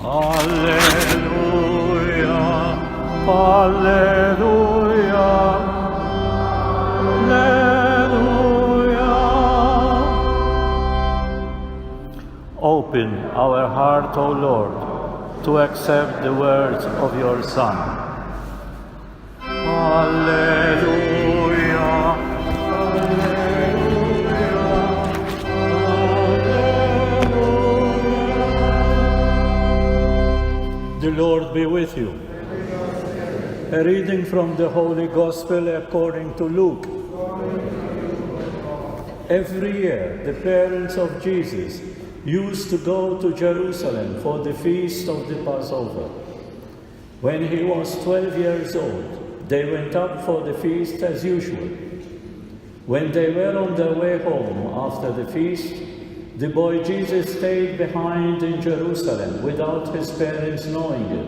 Alleluia, Alleluia, Alleluia. Open our heart, O Lord, to accept the words of your Son. Alleluia, Alleluia, Alleluia. The Lord be with you. A reading from the Holy Gospel according to Luke. Every year, the parents of Jesus used to go to Jerusalem for the feast of the Passover. When he was 12 years old, they went up for the feast as usual. When they were on their way home after the feast, the boy Jesus stayed behind in Jerusalem without his parents knowing it.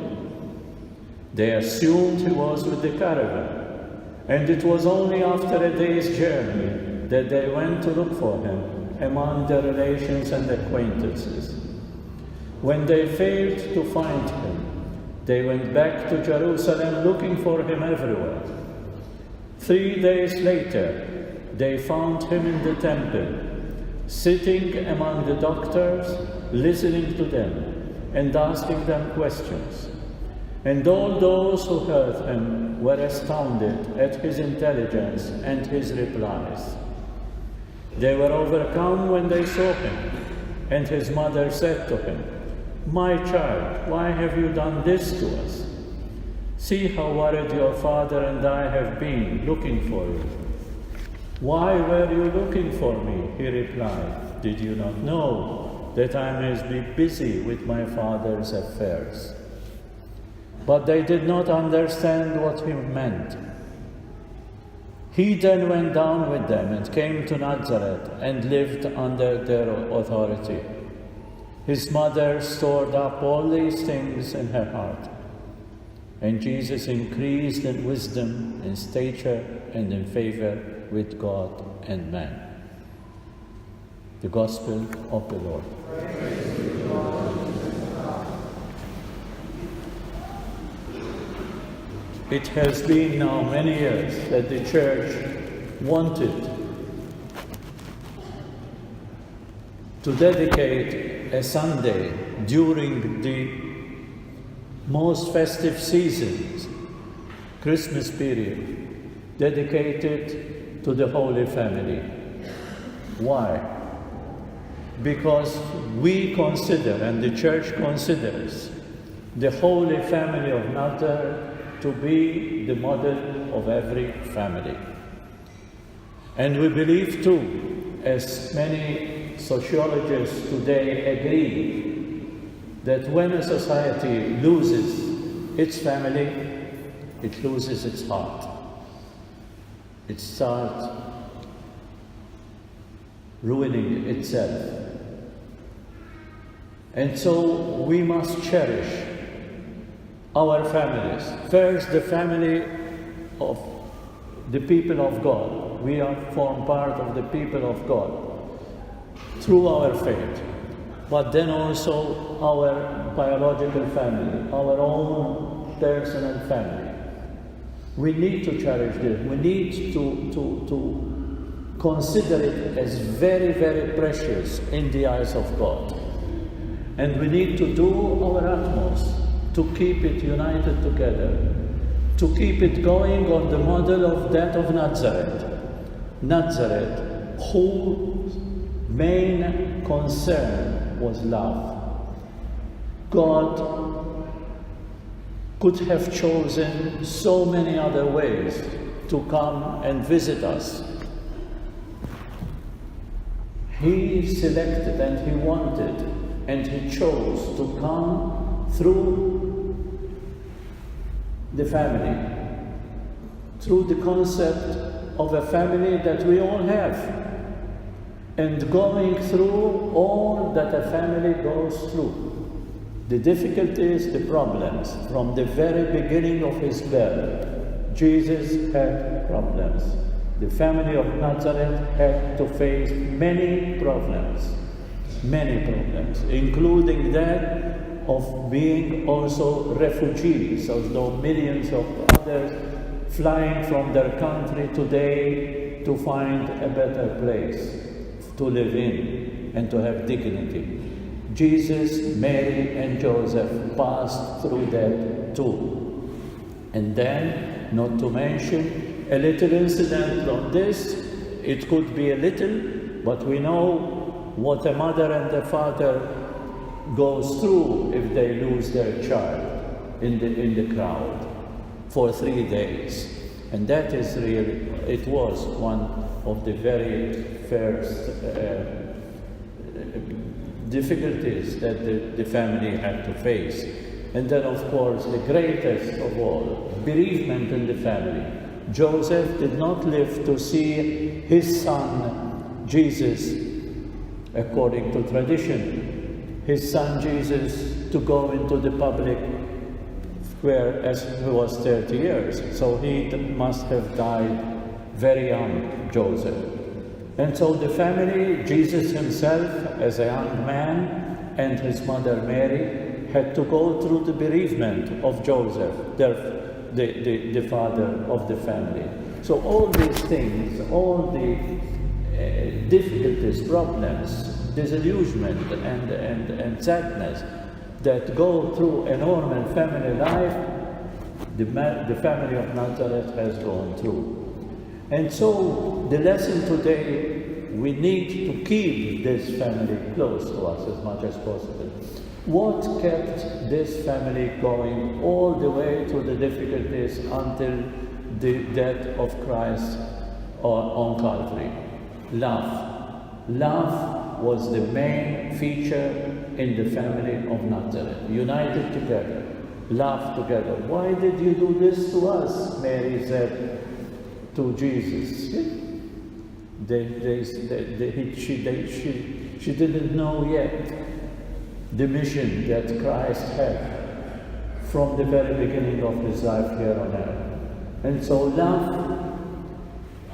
They assumed he was with the caravan, and it was only after a day's journey that they went to look for him among their relations and acquaintances. When they failed to find him, they went back to Jerusalem looking for him everywhere. 3 days later, they found him in the temple, sitting among the doctors, listening to them and asking them questions. And all those who heard him were astounded at his intelligence and his replies. They were overcome when they saw him, and his mother said to him, "My child, why have you done this to us? See how worried your father and I have been looking for you." "Why were you looking for me?" he replied. "Did you not know that I must be busy with my father's affairs?" But they did not understand what he meant. He then went down with them and came to Nazareth and lived under their authority. His mother stored up all these things in her heart. And Jesus increased in wisdom, in stature, and in favor with God and man. The Gospel of the Lord. It has been now many years that the Church wanted to dedicate a Sunday during the most festive seasons, Christmas period, dedicated to the Holy Family. Why? Because we consider, and the Church considers, the Holy Family of Nazareth to be the model of every family. And we believe too, as many sociologists today agree, that when a society loses its family, it loses its heart. It starts ruining itself. And so we must cherish our families. First, the family of the people of God. We form part of the people of God through our faith. But then also our biological family, our own personal family. We need to cherish this. We need to consider it as very, very precious in the eyes of God. And we need to do our utmost to keep it united together, to keep it going on the model of that of Nazareth. Nazareth, whose main concern was love. God could have chosen so many other ways to come and visit us. He selected and he wanted and he chose to come through the family, through the concept of a family that we all have, and going through all that a family goes through. The difficulties, the problems, from the very beginning of his birth, Jesus had problems. The family of Nazareth had to face many problems, including that of being also refugees, although millions of others flying from their country today to find a better place to live in and to have dignity. Jesus, Mary, and Joseph passed through that too. And then, not to mention, a little incident on this, it could be a little, but we know what a mother and a father goes through if they lose their child in the crowd for 3 days. And that is really, it was one of the very first difficulties that the family had to face. And then, of course, the greatest of all, bereavement in the family. Joseph did not live to see his son, Jesus, according to tradition. His son, Jesus, to go into the public square as he was 30 years. So he must have died very young, Joseph. And so the family, Jesus himself as a young man and his mother Mary, had to go through the bereavement of Joseph, the father of the family. So all these things, all the difficulties, problems, disillusionment and sadness that go through a normal family life, the family of Nazareth has gone through. And so the lesson today, we need to keep this family close to us as much as possible. What kept this family going all the way through the difficulties until the death of Christ on Calvary? Love. Love was the main feature in the family of Nazareth. United together, love together. Why did you do this to us? Mary said to Jesus. She didn't know yet the mission that Christ had from the very beginning of his life here on earth. And so love,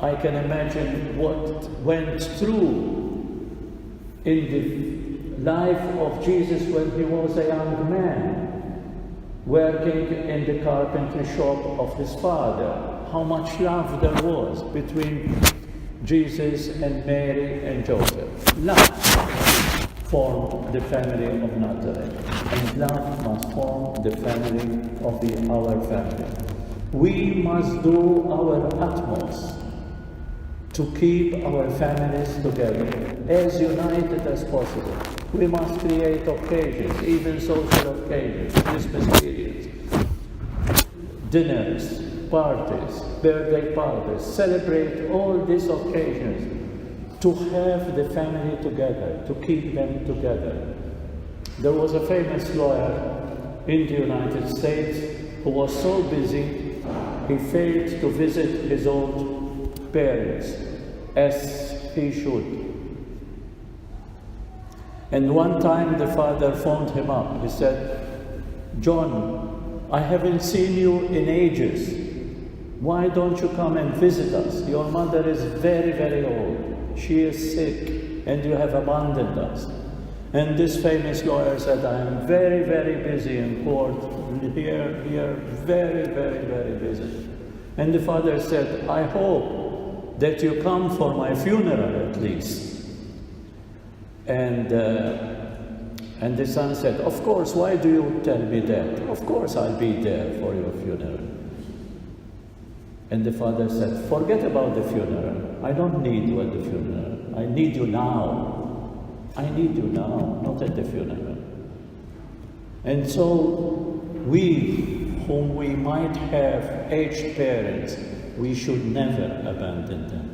I can imagine what went through in the life of Jesus when he was a young man, working in the carpentry shop of his father. How much love there was between Jesus and Mary and Joseph. Love formed the family of Nazareth, and love must form the family of our family. We must do our utmost to keep our families together, as united as possible. We must create occasions, even social occasions, Christmas periods, dinners, parties, birthday parties, celebrate all these occasions to have the family together, to keep them together. There was a famous lawyer in the United States who was so busy, he failed to visit his old parents as he should. And one time the father phoned him up. He said, "John, I haven't seen you in ages. Why don't you come and visit us? Your mother is very, very old. She is sick, and you have abandoned us." And this famous lawyer said, "I am very, very busy in court, here, very, very, very busy." And the father said, "I hope that you come for my funeral at least." And the son said, "Of course, why do you tell me that? Of course I'll be there for your funeral." And the father said, "Forget about the funeral. I don't need you at the funeral. I need you now. I need you now, not at the funeral." And so we, whom we might have aged parents, we should never abandon them,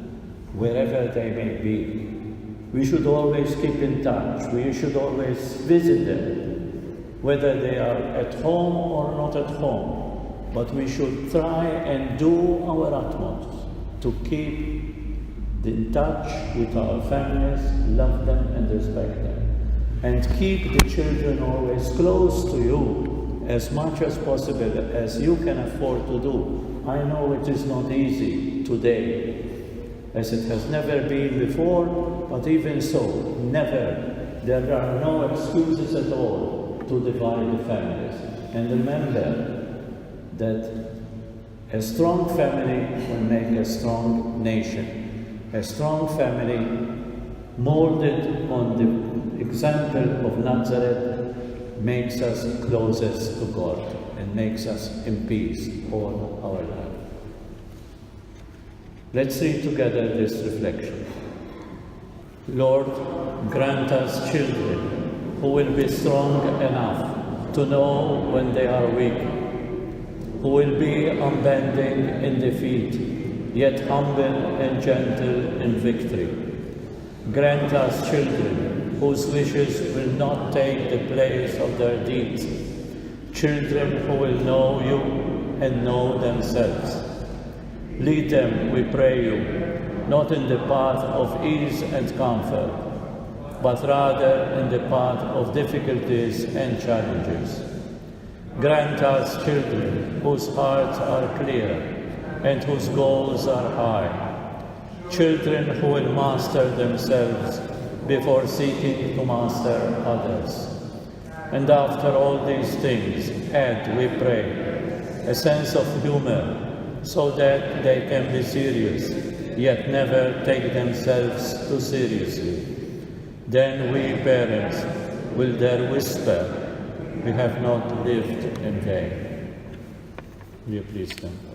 wherever they may be. We should always keep in touch. We should always visit them, whether they are at home or not at home. But we should try and do our utmost to keep in touch with our families, love them and respect them. And keep the children always close to you as much as possible, as you can afford to do. I know it is not easy today, as it has never been before, but even so, never. There are no excuses at all to divide the families. And remember that a strong family will make a strong nation. A strong family molded on the example of Nazareth makes us closest to God and makes us in peace all our life. Let's read together this reflection. Lord, grant us children who will be strong enough to know when they are weak, who will be unbending in defeat, yet humble and gentle in victory. Grant us children whose wishes will not take the place of their deeds, children who will know you and know themselves. Lead them, we pray you, not in the path of ease and comfort, but rather in the path of difficulties and challenges. Grant us children whose hearts are clear and whose goals are high, children who will master themselves before seeking to master others. And after all these things, add, we pray, a sense of humor so that they can be serious, yet never take themselves too seriously. Then we parents will dare whisper, we have not lived in vain. Will you please stand?